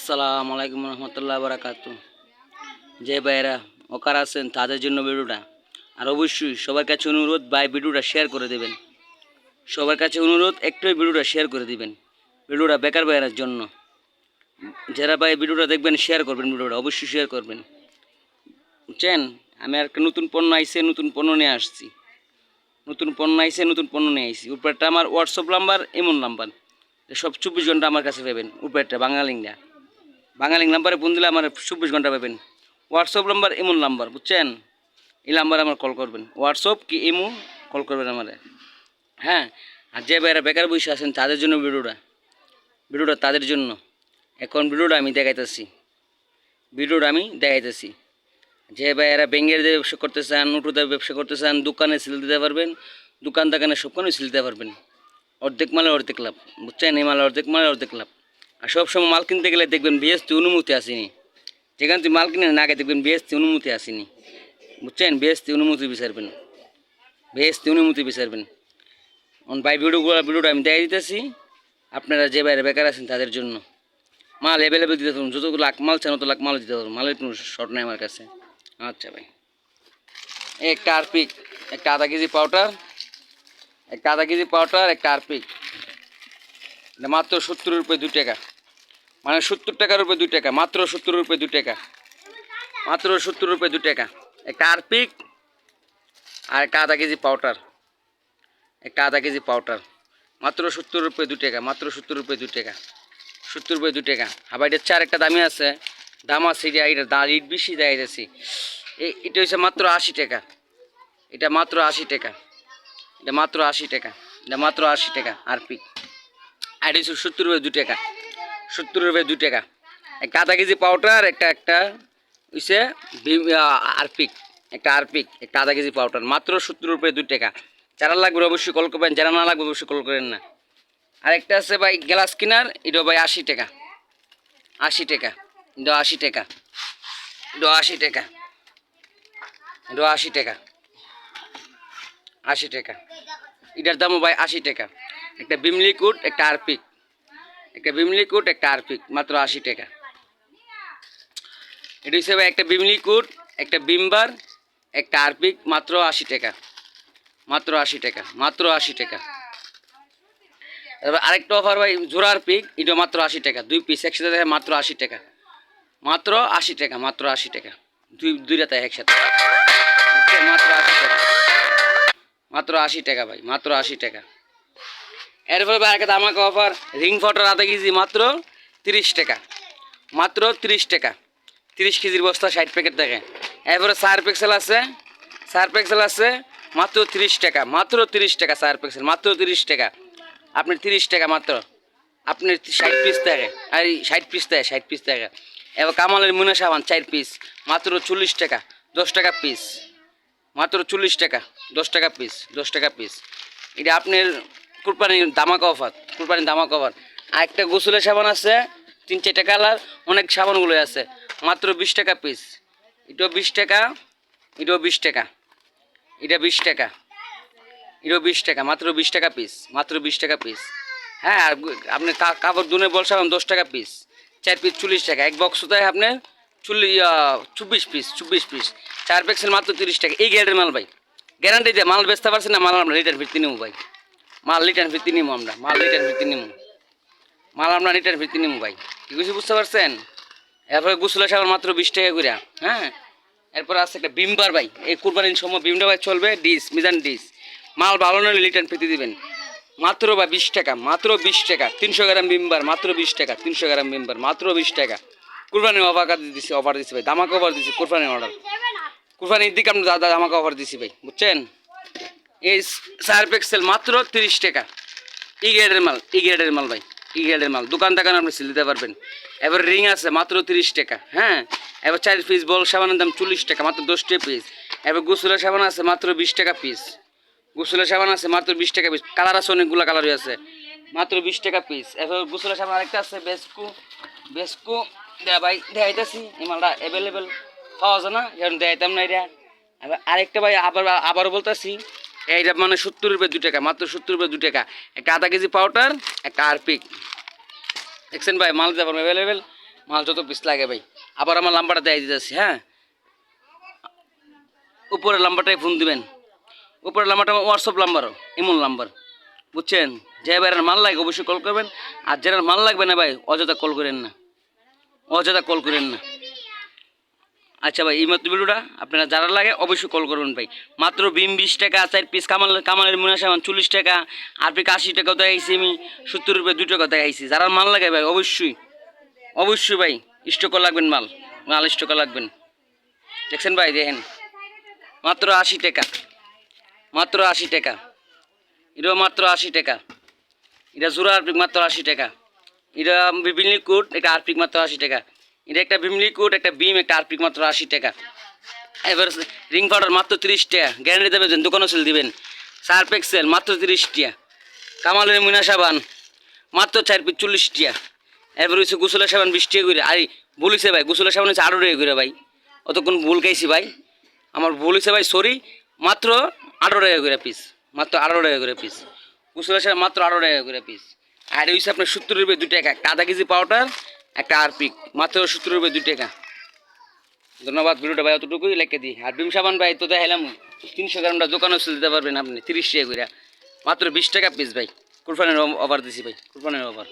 আসসালামু আলাইকুম রহমতুল্লাহ বারাকাতু। যে ভাইয়েরা ওকার আছেন তাদের জন্য ভিডিওটা, আর অবশ্যই সবার কাছে অনুরোধ, ভাই ভিডিওটা শেয়ার করে দেবেন। সবার কাছে অনুরোধ, একটাই ভিডিওটা শেয়ার করে দিবেন। ভিডিওটা বেকার ভাইয়েরার জন্য। যারা ভাই ভিডিওটা দেখবেন শেয়ার করবেন, ভিডিওটা অবশ্যই শেয়ার করবেন, বুঝছেন? আমি আর একটা নতুন পণ্য আইসে, নতুন পণ্য নিয়ে আসছি। নতুন পণ্য আইসে, নতুন পণ্য নিয়ে আইসি। উপরেরটা আমার হোয়াটসঅ্যাপ নাম্বার, এমন নাম্বার সব 24 ঘন্টা আমার কাছে পাবেন। উপরেরটা বাঙালিংটা, বাঙালি নাম্বারে ফোন দিলে আমার 24 ঘন্টা পাবেন। হোয়াটসঅ্যাপ নাম্বার, এমন নাম্বার, বুঝছেন? এই নাম্বারে আমার কল করবেন, হোয়াটসঅ্যাপ কি এমো কল করবেন আমারে। হ্যাঁ, আর যে ভাইয়েরা বেকার বসে আছেন তাদের জন্য ভিডিওটা তাদের জন্য। এখন ভিডিওটা আমি দেখাইতেছি। যে ভাইয়েরা ব্যাঙ্গের দিয়ে ব্যবসা করতে চান, নোটুদের ব্যবসা করতে চান, দোকানে সিল দিতে পারবেন, দোকানে সবখানে সিল দিতে পারবেন। অর্ধেক মালে অর্ধেক লাভ, বুঝছেন? এই মালে অর্ধেক মালে অর্ধেক লাভ। আর সবসময় মাল কিনতে গেলে দেখবেন বিএসটি অনুমতি আসেনি। যেখানে তুই মাল কিনে না আগে দেখবেন বিএসটি অনুমতি আসেনি, বুঝছেন? বিএসটি অনুমতি বিচারবেন। ভাই ভিডিওটা আমি দেখাই দিতেছি। আপনারা যে বাইরে বেকার আছেন তাদের জন্য মাল অ্যাভেলেবেল দিতে পারুন। যত লাখ মাল চান অত লাখ মাল দিতে পারুন। মালের কোনো শর্ট নেই আমার কাছে। আচ্ছা ভাই, একটা আরপিক, একটা আধা কেজি পাউডার, একটা আরপিক, এটা মাত্র 70 রুপয়ে 2 টাকা, মানে 70 টাকার উপরে 2 টাকা, মাত্র 70 রুপয়ে 2 টাকা, মাত্র 70 রুপয়ে 2 টাকা। একটা আরপিক আর একটা আধা কেজি পাউডার, মাত্র 70 রুপয়ে 2 টাকা, মাত্র 70 রুপয়ে 2 টাকা, 70 রুপয়ে 2 টাকা। আবার এটা চার একটা দামি আছে, দাম আছে, এটা রেট বেশি দেয় যাচ্ছি। এটা হচ্ছে মাত্র 80 টাকা, এটা মাত্র 80 টাকা, এটা মাত্র 80 টাকা, এটা মাত্র 80 টাকা আরপিক। আর এটা হচ্ছে 70 রুপয়ে 2 টাকা, 70 রুপয়ে 2 টাকা। একটা আধা কেজি পাউডার, একটা হচ্ছে আরপিক, একটা আধা কেজি পাউডার, মাত্র 70 রুপয়ে 2 টাকা। যারা লাগবে অবশ্যই কল করবেন, যারা না লাগবে অবশ্যই কল করেন না। আরেকটা আছে ভাই গ্লাস কিনার, এটাও ভাই 80 টাকা, 80 টাকা, এটাও 80 টাকা, এটাও 80 টাকা, এটাও 80 টাকা, 80 টাকা। এটার দামও ভাই 80 টাকা। একটা বিম লিকুইড, একটা আরপিক, মাত্র 80 টাকা। এটা হিসেবে একটা বিম লিকুইড, একটা বিমবার, একটা আরপিক, মাত্র 80 টাকা, মাত্র 80 টাকা, মাত্র 80 টাকা। এবার আরেকটা অফার ভাই জোড়া আরপিক, এটা মাত্র 80 টাকা, 2 পিস একসাথে দেখে মাত্র 80 টাকা, মাত্র 80 টাকা, মাত্র 80 টাকা, দুইটা তাই একসাথে, মাত্র 80 টাকা, মাত্র 80 টাকা ভাই, মাত্র 80 টাকা। এরপরে ভাই একটা দামাকা অফার, রিং ফটার আধা কেজি মাত্র 30 টাকা, মাত্র 30 টাকা, 30 কেজির বস্তা 60 প্যাকেট থাকে। এরপরে সার্ফ এক্সেল আছে, মাত্র 30 টাকা, মাত্র 30 টাকা সার্ফ এক্সেল, মাত্র 30 টাকা। আপনি 30 টাকা মাত্র, আপনার 60 পিস থাকে, আর 60 পিস থাকে। এবার কামালের মুনা সাবান 4 পিস, মাত্র 40 টাকা, 10 টাকা পিস, মাত্র 40 টাকা, 10 টাকা পিস। এটা আপনার কুরবানির ধামাকা অফার। আর একটা গোসলের সাবান আছে 3-4টা কালার, অনেক সাবানগুলো আছে, মাত্র 20 টাকা পিস। এটাও 20 টাকা, এটাও 20 টাকা, এটা 20 টাকা, এটাও 20 টাকা, মাত্র 20 টাকা পিস, মাত্র 20 টাকা পিস। হ্যাঁ, আর আপনি কাপড় ধুনে বল সাবান 10 টাকা পিস, 4 পিস 40 টাকা। এক বক্স দেয় আপনার 24 পিস, 4 পিক্সেল মাত্র 30 টাকা। এই গ্রেডের মাল ভাই, গ্যারান্টি দিয়ে মাল বেচতে পারছি না, মাল আমরা রিটার্ন ফিরতে নেবো ভাই, মাল রিটার্ন ফিরতে নেবো ভাই। কি কিছু বুঝতে পারছেন? এরপরে গোসলের সাবান মাত্র 20 টাকা করে। হ্যাঁ, এরপর আছে একটা বিমবার ভাই, এই কুরবানির সময় বিমটা ভাই চলবে, মিজান ডিস, মাল ভালো নয় রিটার্ন ফিরতে দিবেন, মাত্র ভাই 20 টাকা, মাত্র 20 টাকা। 300 গ্রাম বিমবার মাত্র 20 টাকা, 300 গ্রাম বিমবার মাত্র 20 টাকা। কুরবানির অফার দিছি ভাই, দামাকা অফার দিছি, কুরবানির দিকে আপনি দাদা দামাকা অফার দিছি ভাই, বুঝছেন? এই সার্ফ এক্সেল মাত্র 30 টাকা। ই গ্রেডের মাল ভাই, দোকান আপনি সিল দিতে পারবেন। এবার রিং আছে মাত্র 30 টাকা। হ্যাঁ, এবার 4 পিস বল সাবানের দাম 40 টাকা, মাত্র 10টা পিস। এবার গোসলের সাবান আছে মাত্র 20 টাকা পিস, মাত্র 20 টাকা পিস। কালার আছে অনেকগুলো কালারই আছে, মাত্র 20 টাকা পিস। এবার গোসলের সাবান আরেকটা আছে বেসকু ভাই দেখাইতেছি, এই মালটা অ্যাভেলেবেল পাওয়া যায় না, এখন দেখাইতাম না এটা। এবার আরেকটা ভাই আবারও বলতেছি, এইটা মানে 70 রুপয়ে 2 টাকা, মাত্র 70 রুপয়ে 2 টাকা। একটা আধা কেজি পাউডার, একটা আরপিক, দেখছেন ভাই মাল যাবার অ্যাভেলেবেল। মাল যত পিস লাগে ভাই। আবার আমার নাম্বারটা দিয়ে দিতেছি, হ্যাঁ, উপরের নাম্বারটাই ফোন দিবেন। উপরের নাম্বারটা আমার হোয়াটসঅ্যাপ নাম্বারও, এমন নাম্বার, বুঝছেন? যে ভাইয়ের মাল লাগে অবশ্যই কল করবেন, আর যারা মাল লাগবে না ভাই অযথা কল করেন না, অযথা কল করেন না। আচ্ছা ভাই, এই মাত্র ভিডিওটা আপনারা যারা লাগে অবশ্যই কল করবেন ভাই। মাত্র বিম 20 টাকা, 4 পিস কামালের মুনা সামান 40 টাকা, আর পিক 80 টাকা দেখাইছি আমি, 70 রুপয়ে 2 টাকা দেখাইছি। যারা মাল লাগে ভাই অবশ্যই অবশ্যই ভাই স্টক লাগবেন, মাল মাল স্টক লাগবেন। দেখছেন ভাই, দেখেন মাত্র 80 টাকা, মাত্র 80 টাকা, এটাও মাত্র 80 টাকা। এটা জোড়া আরপিক মাত্র 80 টাকা। এটা বিভিন্ন কোট, একটা আরপিক মাত্র 80 টাকা। এটা একটা বিমলি কোট, একটা বিম, একটা আরপিক মাত্র 80 টাকা। এবার রিং পাউডার মাত্র 30 টাকা, গ্যারান্টি দেবেন, দোকানও সেল দিবেন। সার্ফ এক্সেল মাত্র 30 টাকা। কামালের মিনা সাবান মাত্র 4 পিস 40 টাকা। এরপর হচ্ছে গোসলের সাবান 20 টাকা করে। আর বলিছে ভাই গোসলের সাবান হচ্ছে 18 টাকা করে ভাই, অতক্ষণ ভুল খাইছি ভাই, আমার ভুল হয়েছে ভাই, সরি। মাত্র 18 টাকা করে পিস, মাত্র 18 টাকা করে পিস। গোসলের সাবান মাত্র 18 টাকা করে পিস। আর হচ্ছে আপনার 70 রুপয়ে 2 টাকা, একটা আধা কেজি পাউডার, একটা আরপিক মাত্র 70 রুপয়ে 2 টাকা। ধন্যবাদ, ভিডিওটা ভাই অতটুকুই লেখে দিই। আর বিম সাবান ভাই তো দেখাইলাম 300 গ্রামটা দোকানেও সেল দিতে পারবেন আপনি 30 টাকা করে, মাত্র 20 টাকা পিস ভাই। কুরবানির অফার দিছি ভাই, কুরবানির অফার।